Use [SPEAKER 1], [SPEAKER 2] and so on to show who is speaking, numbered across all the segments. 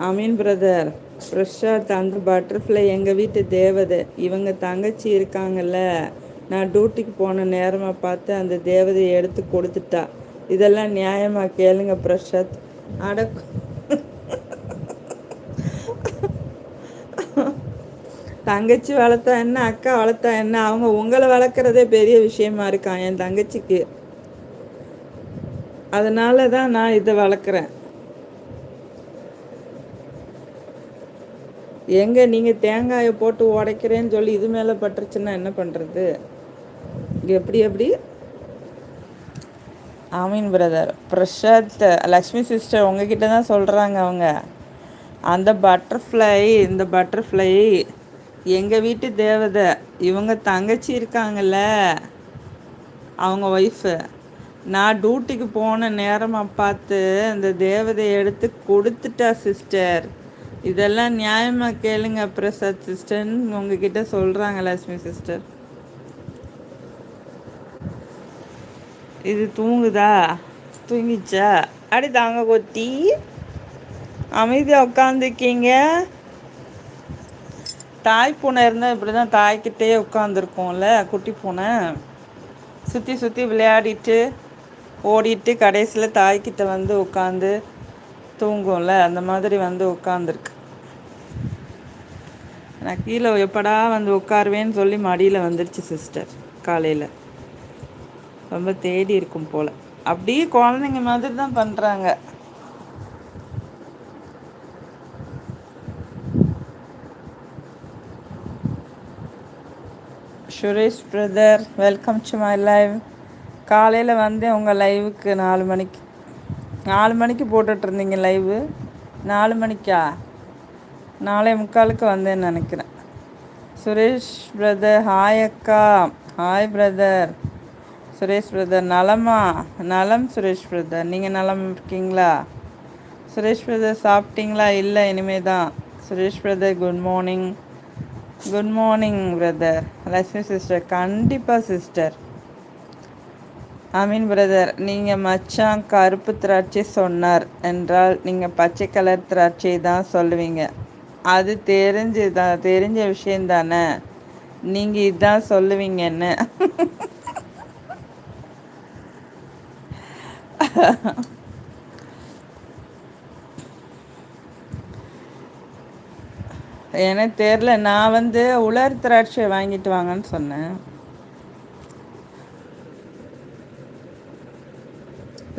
[SPEAKER 1] Ameen brother. Prasad, அந்த butterfly எங்கள் வீட்டு தேவதை. இவங்க தங்கச்சி இருக்காங்கல்ல, நான் டியூட்டிக்கு போன நேரமாக பார்த்து அந்த தேவதையை எடுத்து கொடுத்துட்டா. இதெல்லாம் நியாயமா கேளுங்க பிரசாத். அட, தங்கச்சி வளர்த்தா என்ன, அக்கா வளர்த்தா என்ன, அவங்க உங்களை வளர்க்குறதே பெரிய விஷயமா இருக்கான் என் தங்கச்சிக்கு. அதனால தான் நான் இதை வளர்க்குறேன். எங்க நீங்கள் தேங்காயை போட்டு உடைக்கிறேன்னு சொல்லி இது மேலே பட்டுருச்சுன்னா என்ன பண்ணுறது? எப்படி எப்படி? ஆமீன் பிரதர். பிரசாத், லக்ஷ்மி சிஸ்டர் உங்ககிட்ட தான் சொல்கிறாங்க அவங்க. அந்த பட்டர்ஃப்ளை, இந்த பட்டர்ஃப்ளை எங்கள் வீட்டு தேவதை. இவங்க தங்கச்சி இருக்காங்கல்ல, அவங்க ஒய்ஃபு. நான் டியூட்டிக்கு போன நேரமாக பார்த்து அந்த தேவதையை எடுத்து கொடுத்துட்டா சிஸ்டர். இதெல்லாம் நியாயமாக கேளுங்க பிரசாத் சிஸ்டர்ன்னு உங்ககிட்ட சொல்கிறாங்க லக்ஷ்மி சிஸ்டர். இது தூங்குதா? தூங்கிச்சா? அடி தாங்க கொத்தி அமைதியாக உட்காந்துருக்கீங்க. தாய் பூனை இருந்தால் இப்படி தான் தாய்கிட்டே உட்காந்துருக்கோம்ல. குட்டி பூனை சுற்றி சுற்றி விளையாடிட்டு ஓடிட்டு கடைசியில் தாய்கிட்ட வந்து உட்காந்து தூங்கும்ல, அந்த மாதிரி வந்து உட்காந்துருக்கு. நான் கீழே எப்படா வந்து உட்காருவேன்னு சொல்லி மடியில் வந்துருச்சு சிஸ்டர். காலையில் ரொம்ப தேடி இருக்கும் போல். அப்படியே குழந்தைங்க மாதிரி தான் பண்ணுறாங்க. Suresh brother, welcome to my live. காலையில் வந்து உங்கள் லைவுக்கு 4 மணிக்கு 4 மணிக்கு போட்டுட்ருந்தீங்க லைவு. 4 மணிக்கா? 4:45 வந்தேன்னு நினைக்கிறேன். சுரேஷ் பிரதர், ஹாய் அக்கா. Hi brother. சுரேஷ் பிரதர், நலமா? நலம் சுரேஷ் பிரதர், நீங்கள் நலம் இருக்கீங்களா? சுரேஷ் பிரதர், சாப்பிட்டீங்களா? இல்லை, இனிமே தான். Suresh brother, good morning. Good morning brother. Lakshmi sister, கண்டிப்பாக சிஸ்டர். அமீன் பிரதர், நீங்கள் மச்சான் கருப்பு திராட்சை சொன்னார் என்றால் நீங்கள் பச்சை கலர் திராட்சை தான் சொல்லுவீங்க. அது தெரிஞ்ச விஷயந்தானே. நீங்கள் இதுதான் சொல்லுவீங்கன்னு. எனக்கு தெரில. நான் வந்து உலர் திராட்சை வாங்கிட்டு வாங்கன்னு சொன்னேன்.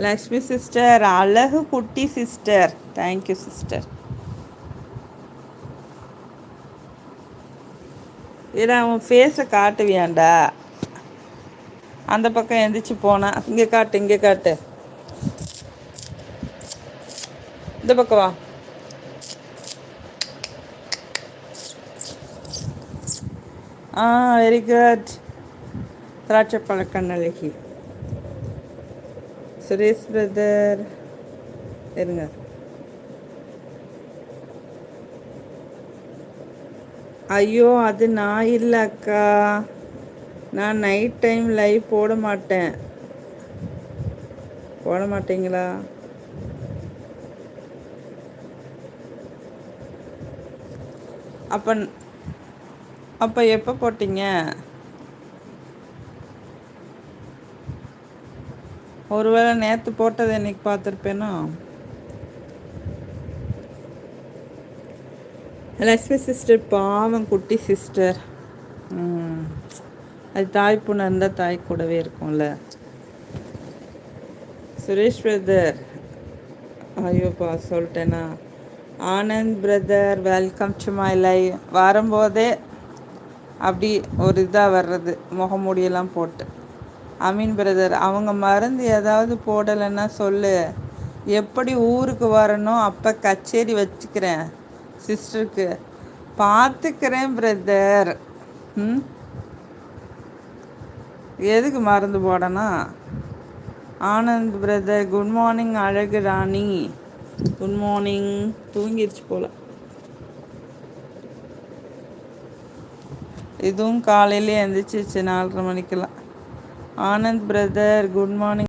[SPEAKER 1] லக்ஷ்மி சிஸ்டர், அழகு குட்டி சிஸ்டர். Thank you sister. இதை அவன் ஃபேஸை காட்டுவியாண்டா? அந்த பக்கம் எந்திரிச்சு போனா. இங்கே காட்டு, இங்கே காட்டு. இந்த பக்கம் வா. Very good. திராட்சை பழக்கண்ணழகி. சுரேஷ் பிரதர் இருங்க. ஐயோ, அது நான் இல்லை அக்கா. நான் நைட் டைம் லைவ் போட மாட்டேன். போட மாட்டீங்களா? அப்போ எப்போ போட்டீங்க? ஒருவேளை நேற்று போட்டதை இன்னைக்கு பார்த்துருப்பேனோ. லக்ஷ்மி சிஸ்டர் பாவம் குட்டி சிஸ்டர். அது தாய் புண்ணு இருந்தால் தாய் கூடவே இருக்கும்ல. சுரேஷ் பிரதர், ஐயோப்பா சொல்லிட்டேனா? Anand brother, welcome to my live. வரும்போதே அப்படி ஒரு இதாக வர்றது, முகமூடியெல்லாம் போட்டு. அமீன் பிரதர், அவங்க மருந்து ஏதாவது போடலைன்னா சொல்லு. எப்படி ஊருக்கு வரணும் அப்போ கச்சேரி வச்சுக்கிறேன் சிஸ்டருக்கு. பார்த்துக்கிறேன் பிரதர். எதுக்கு மருந்து போடணும்? ஆனந்த் பிரதர், குட் மார்னிங் அழகு ராணி. Good morning. தூங்கிடுச்சு போல். இதுவும் காலையிலே எழுந்திரிச்சிச்சு 4:30 மணிக்கெல்லாம். Anand brother, good morning.